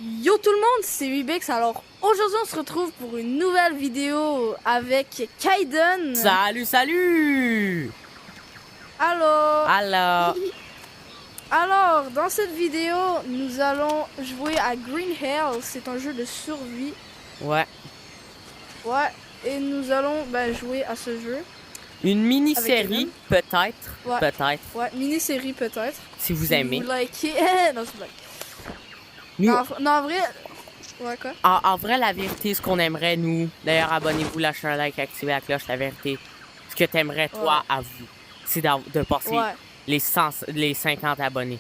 Yo tout le monde, c'est Webex. Alors aujourd'hui on se retrouve pour une nouvelle vidéo avec Kaiden. Salut, salut! Alors, Alors, alors dans cette vidéo nous allons jouer à Green Hell. C'est un jeu de survie. ouais, Ouais, et nous allons jouer à ce jeu. une mini-série, peut-être, Ouais. peut-être, Ouais, mini-série peut-être. si vous Si aimez. vous likez. Non, c'est blague. Nous, Non, en vrai. Ouais, quoi? en vrai, la vérité, ce qu'on aimerait, nous, d'ailleurs, abonnez-vous, lâchez un like, activez la cloche, la vérité, ce que t'aimerais, toi, à vous, c'est de passer Ouais. les 50 abonnés.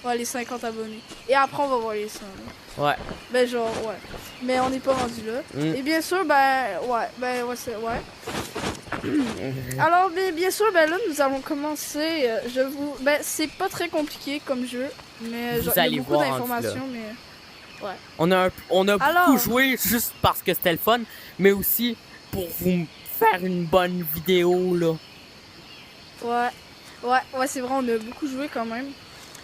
Ouais, les 50 abonnés. Et après on va voir les 100. Ouais. Ben genre, ouais. Mais on n'est pas rendu là. Mm. Et bien sûr, ouais, c'est, ouais. Alors, bien sûr, là, nous allons commencer. C'est pas très compliqué comme jeu. Mais Vous genre, il y allez a beaucoup voir d'informations, mais... Ouais. On a Alors- beaucoup joué juste parce que c'était le fun, mais aussi pour vous faire une bonne vidéo, là. Ouais, c'est vrai, on a beaucoup joué quand même.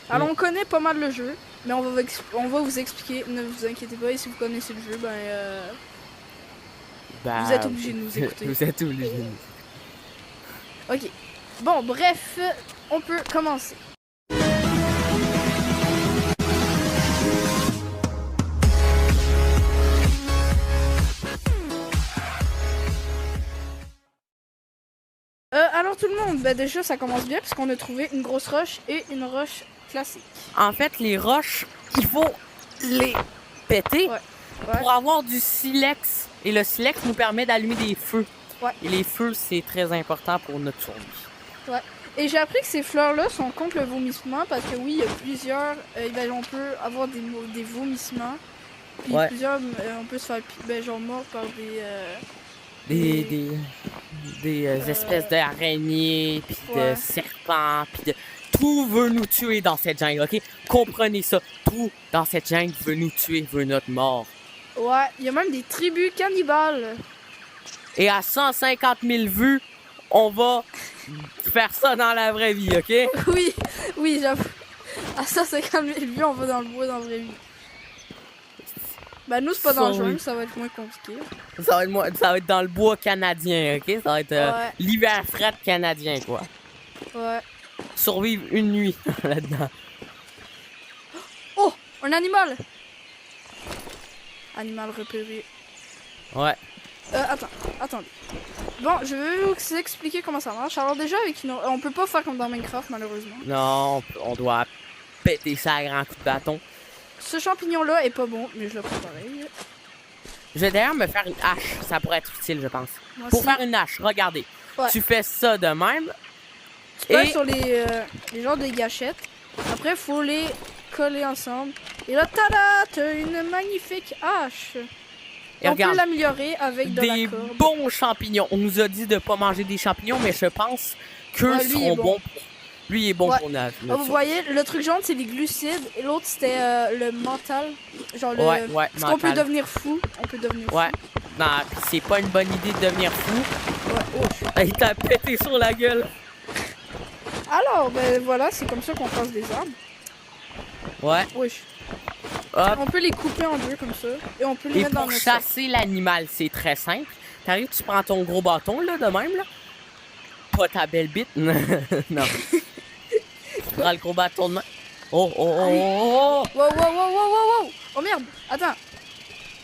Alors, on connaît pas mal le jeu. Mais on va vous expliquer, ne vous inquiétez pas, et si vous connaissez le jeu, Bah, vous êtes obligés de nous écouter. Vous êtes obligés de nous Ok. Bon, bref, on peut commencer. Alors tout le monde, déjà ça commence bien parce qu'on a trouvé une grosse roche et une roche classique. En fait, les roches, il faut les péter Ouais. pour avoir du silex. Et le silex nous permet d'allumer des feux. Ouais. Et les feux, c'est très important pour notre survie. Et j'ai appris que ces fleurs-là sont contre le vomissement parce que oui, il y a plusieurs, on peut avoir des vomissements. Puis Ouais. plusieurs, on peut se faire mort par Des espèces d'araignées, puis Ouais. de serpents, puis de... Tout veut nous tuer dans cette jungle, OK? Comprenez ça. Tout dans cette jungle veut nous tuer, veut notre mort. Ouais, il y a même des tribus cannibales. Et à 150 000 vues, on va faire ça dans la vraie vie, OK? Oui, j'avoue. À 150 000 vues, on va dans le bois dans la vraie vie. Nous, c'est pas dans le jungle, ça va être moins compliqué. Ça va être dans le bois canadien, OK? Ça va être Ouais. l'hiver fret canadien, quoi. Ouais. Survivre une nuit là-dedans. Oh, un animal. Animal repéré. Ouais. Attendez. Bon, je vais vous expliquer comment ça marche. Alors déjà, on peut pas faire comme dans Minecraft, malheureusement. Non, on doit péter ça à grands coups de bâton. Ce champignon-là est pas bon, mais je le prends pareil. Je vais d'ailleurs me faire une hache. Ça pourrait être utile, je pense. Moi Pour aussi. faire une hache, regardez. Ouais. Tu fais ça de même. Tu peux Et sur les genres de gâchettes. Après, faut les coller ensemble. Et là, tada, t'as une magnifique hache. Et on peut regarde, l'améliorer avec de des la corde. bons champignons. On nous a dit de pas manger des champignons, mais je pense qu'eux Ouais, lui, il est seront bon. bons. Lui, il est bon Ouais. pour notre Vous voyez, le truc jaune, c'est les glucides. Et l'autre, c'était le mental. Genre le... Ouais, Parce qu'on peut mental. devenir fou. On peut devenir fou. Ouais. Non, pis c'est pas une bonne idée de devenir fou. Ouais. Oh, Il t'a pété sur la gueule. Alors, voilà, c'est comme ça qu'on passe des arbres. Ouais. Oui. Hop. On peut les couper en deux comme ça. Et on peut les Et mettre dans pour notre sac. chasser l'animal, c'est très simple. T'arrives, tu prends ton gros bâton, là, de même, là. Pas ta belle bite. Non. Tu prends le gros bâton de main. Oh, oh, oh, oh, oh. Wow. Oh merde, attends,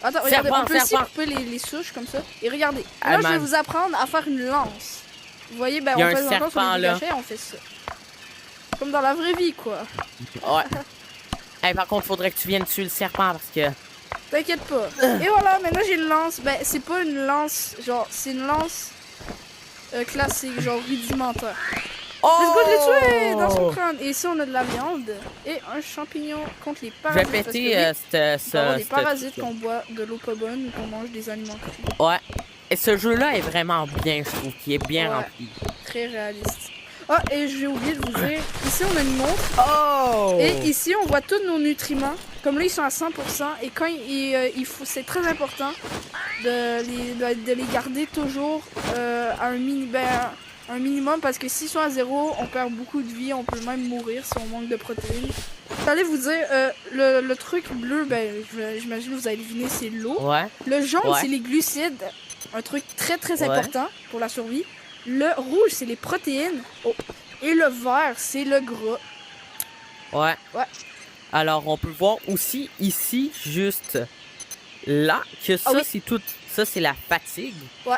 regardez, Serpent, on peut aussi serpent. couper les souches comme ça. Et regardez, Ah, là je vais man. vous apprendre à faire une lance. Vous voyez, Il y a on un fait encore sur serpent, les là. gâchets, on fait ça. Comme dans la vraie vie, quoi. Ouais. Hey, par contre, faudrait que tu viennes tuer le serpent parce que... T'inquiète pas. Et voilà, maintenant j'ai une lance. C'est pas une lance, genre, c'est une lance classique, genre rudimentaire. Oh! Let's go de les tuer dans son crâne. Et ici on a de la viande et un champignon contre les Je vais parasites. parce que péter oui, il peut y avoir des ce parasites truc-là. qu'on boit de l'eau pas bonne ou qu'on mange des aliments crus. Ouais. Et ce jeu-là est vraiment bien, je trouve, qui est bien Ouais. rempli. Très réaliste. Ah, et j'ai oublié de vous dire, ici on a une montre Oh! et ici on voit tous nos nutriments. Comme là ils sont à 100% et quand c'est très important de les garder toujours à un minimum parce que s'ils sont à zéro, on perd beaucoup de vie, on peut même mourir si on manque de protéines. J'allais vous dire, le truc bleu, ben, j'imagine que vous avez deviné, c'est l'eau. Ouais. Le jaune, Ouais. c'est les glucides, un truc très très Ouais. important pour la survie. Le rouge, c'est les protéines. Oh. Et le vert, c'est le gras. Ouais. Ouais. Alors, on peut voir aussi ici, juste là, que ça, oui. c'est tout. Ça, c'est la fatigue. Ouais.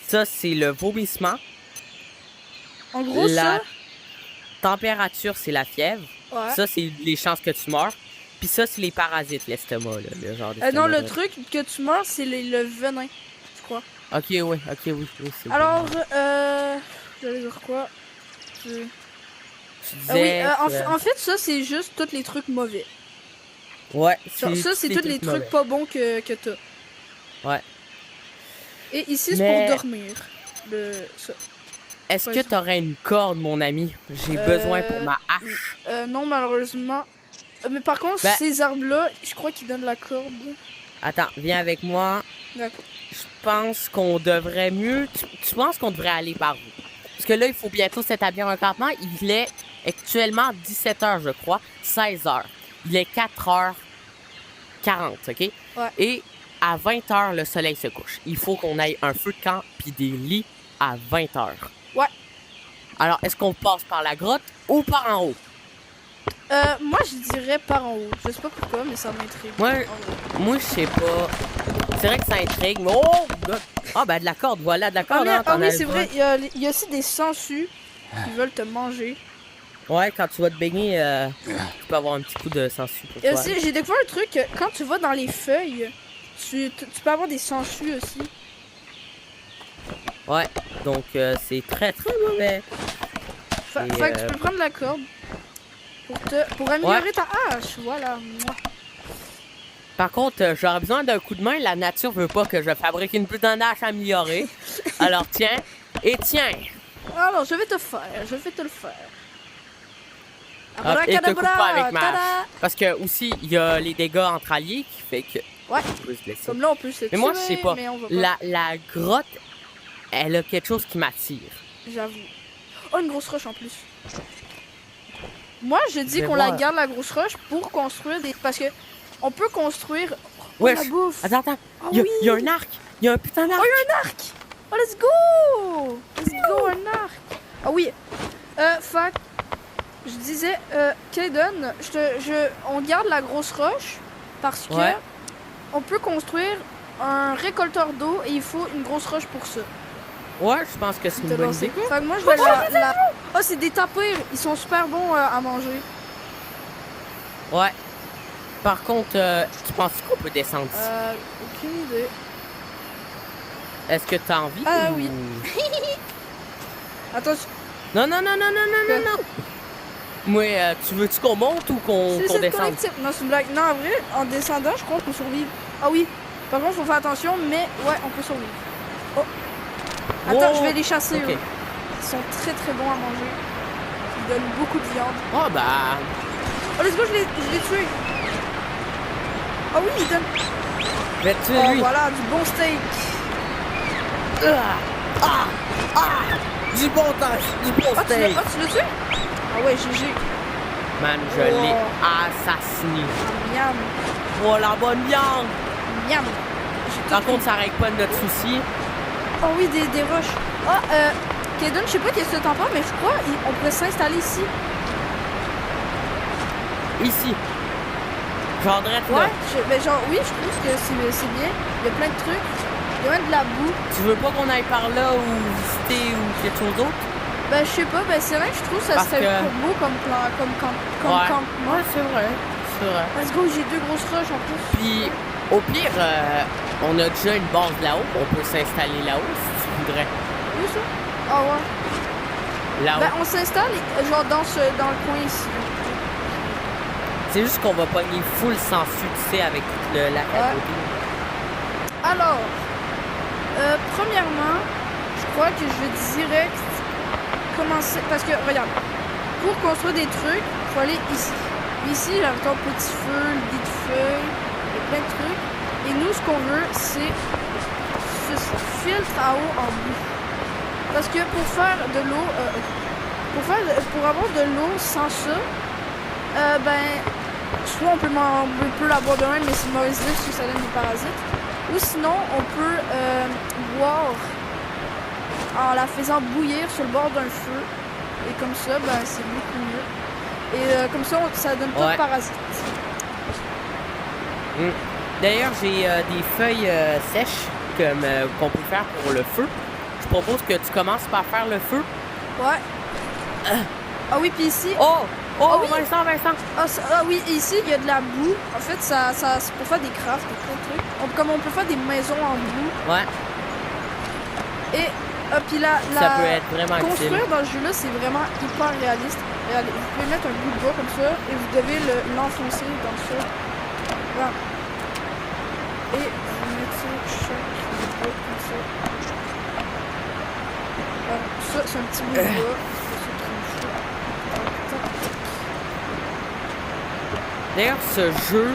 Ça, c'est le vomissement. En gros, La température, c'est la fièvre. Ouais. Ça, c'est les chances que tu meurs. Puis ça, c'est les parasites, l'estomac, là, le genre non, le d'estomac. truc que tu meurs, c'est le venin, je crois. Ok, oui, oui, c'est Alors, j'allais dire quoi? Tu Oui, disais en fait, ça, c'est juste tous les trucs mauvais. Ouais, Genre, ça, c'est tous les trucs mauvais. pas bons que t'as. Ouais. Et ici, c'est Mais- pour dormir. Ça. Est-ce Ouais, que ça. t'aurais une corde, mon ami? J'ai besoin pour ma hache. Non, malheureusement. Mais par contre, Ben- ces arbres-là, je crois qu'ils donnent la corde. Attends, viens avec moi. D'accord. Je pense qu'on devrait mieux... Tu penses qu'on devrait aller par où? Parce que là, il faut bientôt s'établir un campement. Il est actuellement 17h, je crois. 16h. Il est 4h40, OK? Ouais. Et à 20h, le soleil se couche. Il faut qu'on aille un feu de camp puis des lits à 20h. Ouais. Alors, est-ce qu'on passe par la grotte ou par en haut? Moi, je dirais par en haut. Je sais pas pourquoi, mais ça m'intrigue. Ouais. En haut. Moi, je sais pas. C'est vrai que ça intrigue. Mais oh! Ah, ben de la corde. Voilà, de la corde. hein, t'en oui, as c'est besoin. vrai. Il y a aussi des sangsues qui veulent te manger. Ouais, quand tu vas te baigner, tu peux avoir un petit coup de sangsue pour Et toi. aussi, j'ai découvert un truc. Quand tu vas dans les feuilles, tu peux avoir des sangsues aussi. Ouais, donc c'est très très mauvais. Fait Et, que tu peux prendre la corde pour améliorer Ouais. ta hache. Voilà. Mouah. Par contre, j'aurais besoin d'un coup de main. La nature veut pas que je fabrique une putain d'hache améliorée. Alors tiens, et tiens. Alors, je vais te le faire. Hop, et te coupe pas avec ma Tada! hache. Parce que aussi, il y a les dégâts entre alliés qui fait que... Ouais. on peut se blesser. Comme là, on peut se tuer, Mais moi, je sais pas. mais on va pas. La grotte, elle a quelque chose qui m'attire. J'avoue. Oh, une grosse roche en plus. Moi, je dis Je vais qu'on la voir. garde, la grosse roche, pour construire des... Parce que on peut construire... Oh, Ouais. la bouffe. Attends. Ah Il y a oui. un arc. Il y a un putain d'arc. Oh, il y a un arc. Oh, let's go. Let's go, un arc. Ah oui. Fac. Je disais, Kaden, on garde la grosse roche parce que Ouais. on peut construire un récolteur d'eau et il faut une grosse roche pour ça. Ouais, je pense que c'est une bonne idée. Fait que moi, je vais Oh, c'est des tapirs. Ils sont super bons à manger. Ouais. Par contre, tu penses qu'on peut descendre ici? Aucune idée. Est-ce que t'as envie? Ah ou- oui. Attends, Non. Moi, tu veux-tu qu'on monte ou qu'on c'est descende? collectif. Non, c'est une blague. Non, en vrai, en descendant, je crois qu'on peut survivre. Ah oui. Par contre, faut faire attention, mais ouais, on peut survivre. Oh. Attends, Oh. je vais les chasser. Ok. eux. Ils sont très très bons à manger. Ils donnent beaucoup de viande. Oh, bah... Oh, let's go, je l'ai tué. Ah oui, ils donnent. Je vais te tuer, Oh, lui. voilà, du bon steak. Du bon temps, du bon Ah, steak. tu l'as tué? Ah ouais, GG. Man, je Oh. l'ai assassiné. Miam. Oh, la bonne viande. Miam. Par contre, ça règle pas notre souci. Oh oui, des roches. Ah, Kaden, je sais pas qu'est-ce que t'en penses, mais je crois on pourrait s'installer ici. Ici. Genre, direct là. Ouais, ben genre, oui, je trouve que c'est bien. Il y a plein de trucs. Il y a même de la boue. Tu veux pas qu'on aille par là ou visiter ou quelque chose d'autre? Ben, je sais pas, ben c'est vrai que je trouve que ça Parce serait que- pour beau comme Ouais. campement. Ouais, c'est vrai. C'est vrai. Let's go, j'ai 2 grosses roches en plus. Puis, au pire, on a déjà une base là-haut. On peut s'installer là-haut si tu voudrais. Où ça? Ah ouais. Là-haut. Ben, on s'installe, genre dans le coin ici. C'est juste qu'on va pogner full sans succès avec tout le lac à Ouais. côté. Alors, premièrement, je crois que je vais direct commencer. Parce que, regarde, pour construire des trucs, il faut aller ici. Ici, j'ai encore petit feu, le lit de feuilles, il y a plein de trucs. Et nous, ce qu'on veut, c'est ce filtre à eau en bout. Parce que pour faire de l'eau, pour avoir de l'eau sans ça, Soit on peut la boire de même, mais c'est une mauvaise idée parce que ça donne des parasites. Ou sinon, on peut boire en la faisant bouillir sur le bord d'un feu. Et comme ça, c'est beaucoup mieux. Et comme ça, ça donne pas de parasites. D'ailleurs, j'ai des feuilles sèches qu'on peut faire pour le feu. Je propose que tu commences par faire le feu. Ouais. Ah oui, puis ici... Oh, oui. Vincent! Ah oui, ici, il y a de la boue. En fait, c'est pour faire des crafts, plein de trucs. Comme on peut faire des maisons en boue. Ouais. Et puis ça peut être vraiment construire utile. dans ce jeu-là, c'est vraiment hyper réaliste. Regardez, vous pouvez mettre un bout de bois comme ça et vous devez l'enfoncer dans le sol. Voilà. Et vous mettez chaque bout comme ça. Voilà. Ça, c'est un petit bout de bois. D'ailleurs, ce jeu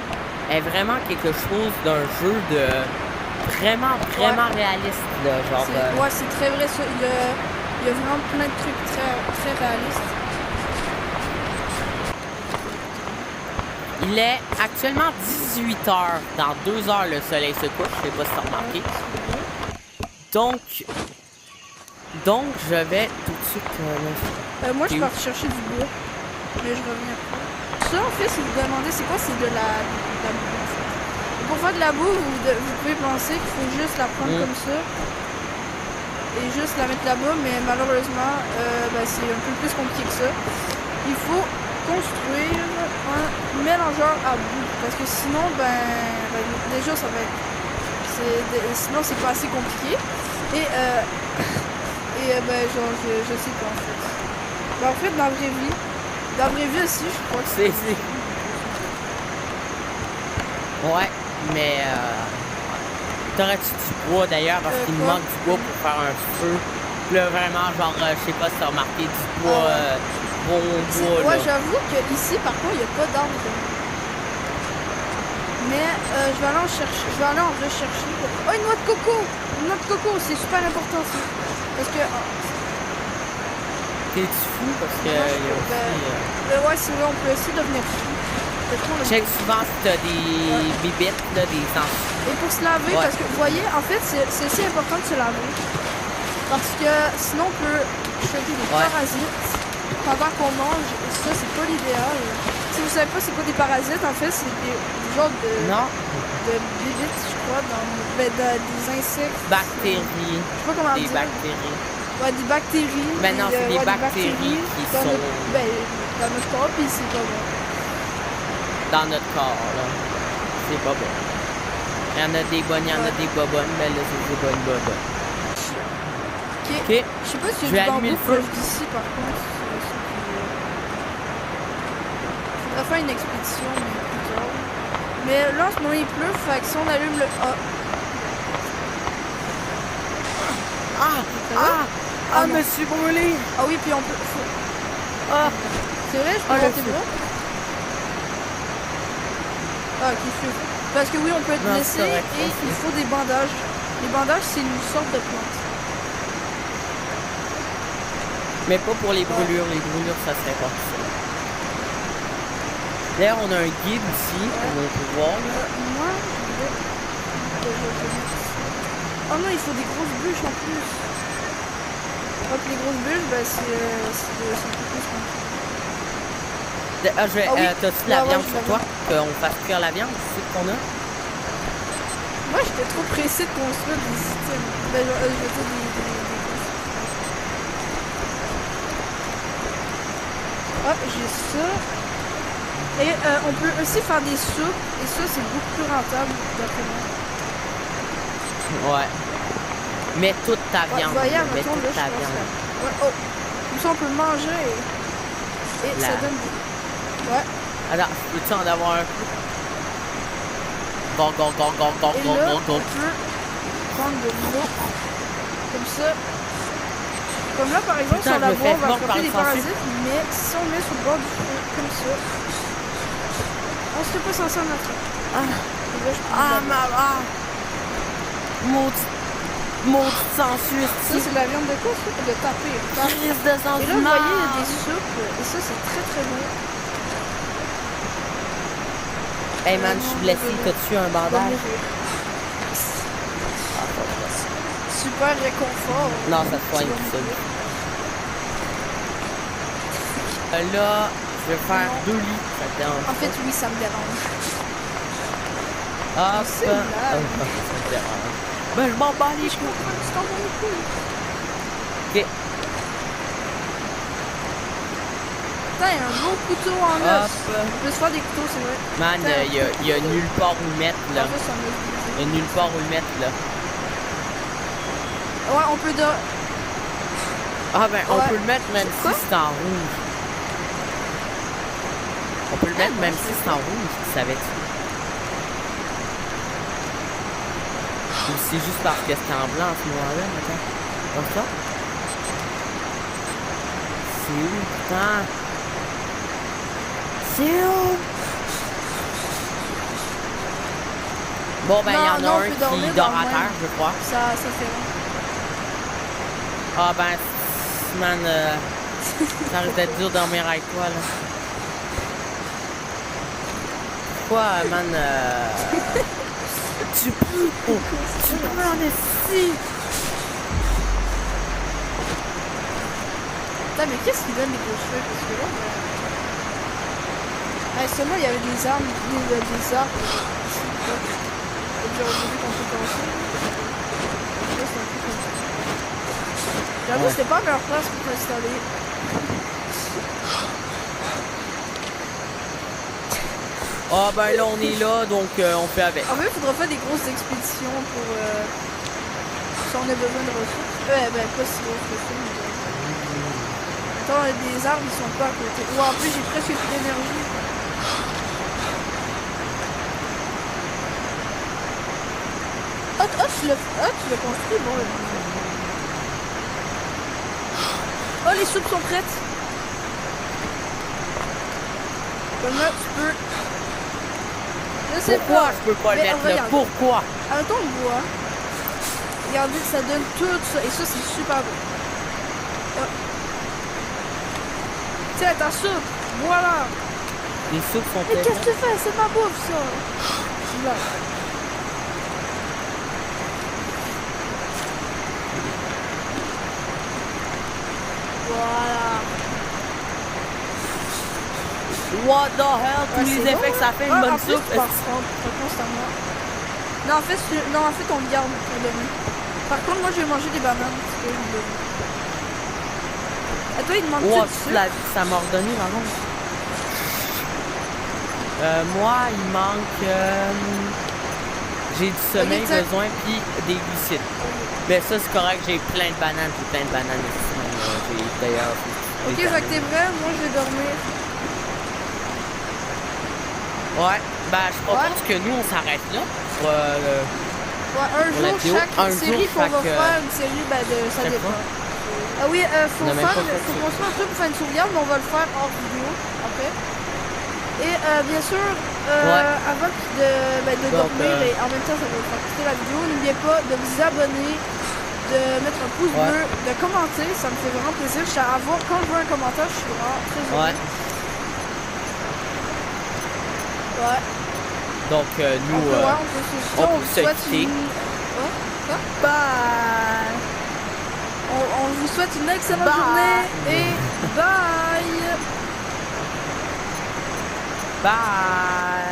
est vraiment quelque chose d'un jeu de vraiment réaliste. Là, genre, c'est très vrai. Ça. Il y a vraiment plein de trucs très réalistes. Il est actuellement 18h. Dans 2 heures, le soleil se couche. Je sais pas si t'as remarqué. Donc, je vais tout de suite... moi, je pars chercher du bois. Mais je reviens après. Ça, en fait, si vous vous demandez, c'est quoi? C'est de la boue, en fait. Et pour faire de la boue, vous pouvez penser qu'il faut juste la prendre comme ça. Et juste la mettre là-bas, mais malheureusement, c'est un peu plus compliqué que ça. Il faut construire un mélangeur à boue. Parce que sinon, déjà, ça va être... sinon, c'est pas assez compliqué. Et je sais pas, en fait. En fait, dans la vraie vie aussi, je crois que c'est... Ouais, mais... T'aurais-tu du bois, d'ailleurs, parce qu'il me manque du bois pour faire un feu. Là, vraiment, genre, je sais pas si t'as remarqué, du bois, bon bois, là. Ouais, j'avoue qu'ici, par contre, il n'y a pas d'arbres. Mais je vais aller en rechercher. Oh, une noix de coco! Une noix de coco, c'est super important, ça. Parce que... T'es-tu fou? Parce que... ouais, c'est vrai, on peut aussi devenir fou. Check souvent si t'as des bibittes, là, des sens. Et pour se laver, parce que vous voyez, en fait, c'est aussi important de se laver. Parce que sinon, on peut choper des parasites pendant qu'on mange. Et ça, c'est pas l'idéal. Si vous savez pas c'est quoi des parasites, en fait, c'est des genres de bibittes, je crois, des insectes. Bactéries. Je sais pas comment dire. Des bactéries. Ouais, des bactéries. Mais non, c'est des bactéries qui sont... dans notre corps, puis c'est pas bon. Dans notre corps, là. C'est pas bon. Il y en a des bonnes, il y en a des pas bonnes, mais là, c'est des bonnes bonnes. Ok. Je sais pas si je vais allumer le feu d'ici, par contre. Faudrait faire une expédition, mais plus tard. Mais là, en ce moment, il pleut, fait que si on allume le... Ah, me suis brûlé! Ah oui, puis on peut... C'est vrai, je peux monter bras? Ok, parce que oui, on peut être blessé et il faut des bandages. Les bandages, c'est une sorte de plante. Mais pas pour les brûlures. Les brûlures, ça serait pas ça. D'ailleurs, on a un guide ici, on peut voir. Moi, oh non, il faut des grosses bûches en plus. Les grosses bûches, c'est un peu plus compliqué. T'as-tu de la viande sur toi? Qu'on fasse cuire la viande, c'est ce qu'on a? Moi, j'étais trop pressée de construire des items. Je veux dire j'ai ça. Et on peut aussi faire des soupes. Et ça, c'est beaucoup plus rentable, d'après moi. Ouais. Mets toute ta viande. Voyez, mets toute ta viande. Comme ça, on peut manger et ça donne des... Ouais. Alors, peux-tu en avoir un peu? Et là, on peut prendre de l'eau. Comme ça. Comme là, par exemple, sur la bois, on va frapper des parasites. Mais si on met sur le bord du feu, comme ça, on serait pas censé en attraper. Maudite sensuelle. Ça, c'est de la viande de quoi, ça? De taper. Crise de sang. Et là, vous voyez, il y a des soupes. Et ça, c'est très très bon. Hey man, je suis blessé. T'as-tu un bandage? Super réconfort. Non, ça se soigne tout seul. Là, je vais faire 2 lits. Ça te dérange? En fait, oui, ça me dérange. Hop. C'est une blague. Ça me dérange. Ben, je m'en bats les Je couilles. comprends, tu t'en bats les couilles. Ok. Putain, il y a un gros couteau en os. Hop. On peut se faire des couteaux, c'est vrai. Man, il y a nulle part où le mettre, là. En fait, ça me- Il y a nulle part où le mettre, là. Ouais, on peut de... Ah ben, on Ouais. peut le mettre même si Quoi? c'est en rouge. On peut le mettre même si c'est en rouge, tu savais-tu? Ou c'est juste parce que c'est en blanc à ce moment-là, attends. Comme ça? C'est où, putain? C'est où? Bon, ben, il y en Non, a on peut un dormir qui dort dans à le terre, même. je crois. Ça fait long. Ah ben, man, ça risque d'être dur de dormir avec toi, là. Pourquoi, man, tu peux en esti. Putain, mais qu'est-ce qui donne les gros cheveux? Parce que là, seulement il y avait des armes, des arbres. Et puis aujourd'hui qu'on peut penser. Là, c'est un peu comme ça. J'avoue, Ouais. c'était pas la meilleure place pour s'installer. Ah ben là, on est là, donc on fait avec. En fait, il faudra faire des grosses expéditions pour... si on a besoin de ressources. Ben, pas si grosses que ça, mais... Attends, les arbres, ils sont pas à côté. Ou en plus, j'ai presque plus d'énergie. Tu l'as construit, bon. Oh, les soupes sont prêtes. Comme là, tu peux... Je sais Pourquoi pas. je peux pas le Mais mettre là? regarde. Pourquoi? Attends, le bois. Regardez, ça donne tout ça. Et ça, c'est super beau. Ah. Tiens, ta soupe. Voilà. Les soupes sont Mais qu'est-ce tellement... que tu fais? C'est ma bouffe, ça. Là. Voilà. What the hell? Tous Ouais, les c'est effets bon, que ça hein? fait, Ah, une bonne en plus, soupe. par contre, c'est à moi. Non, en fait, on le garde pour demain. Par contre, moi, je vais manger des bananes. Parce que je veux. À toi, il demande Oh, du sucre. ça m'a redonné, par contre. Moi, il manque... j'ai du sommeil, Exact. besoin, puis des glucides. Mais ça, c'est correct, j'ai plein de bananes. J'ai plein de bananes ici. J'ai d'ailleurs... Ok, Jacques, t'es prêt? Moi, je vais dormir. Ouais, ben je propose que nous on s'arrête là pour Ouais, un pour la jour, vidéo. chaque Un série jour, qu'on va chaque, faire, une série, ben, de, ça chaque dépend. fois. Ah oui, faut On a même pas fait faut ça. construire un truc pour faire une sauvegarde, mais on va le faire hors vidéo, après. Et bien sûr, avant de Donc, dormir, et en même temps, ça va vous faire quitter la vidéo, n'oubliez pas de vous abonner, de mettre un pouce bleu, de commenter, ça me fait vraiment plaisir. Quand je vois un commentaire, je suis vraiment très heureux. Ouais. Donc nous on vous souhaite quitter. Bye. On vous souhaite une excellente journée et bye. Bye.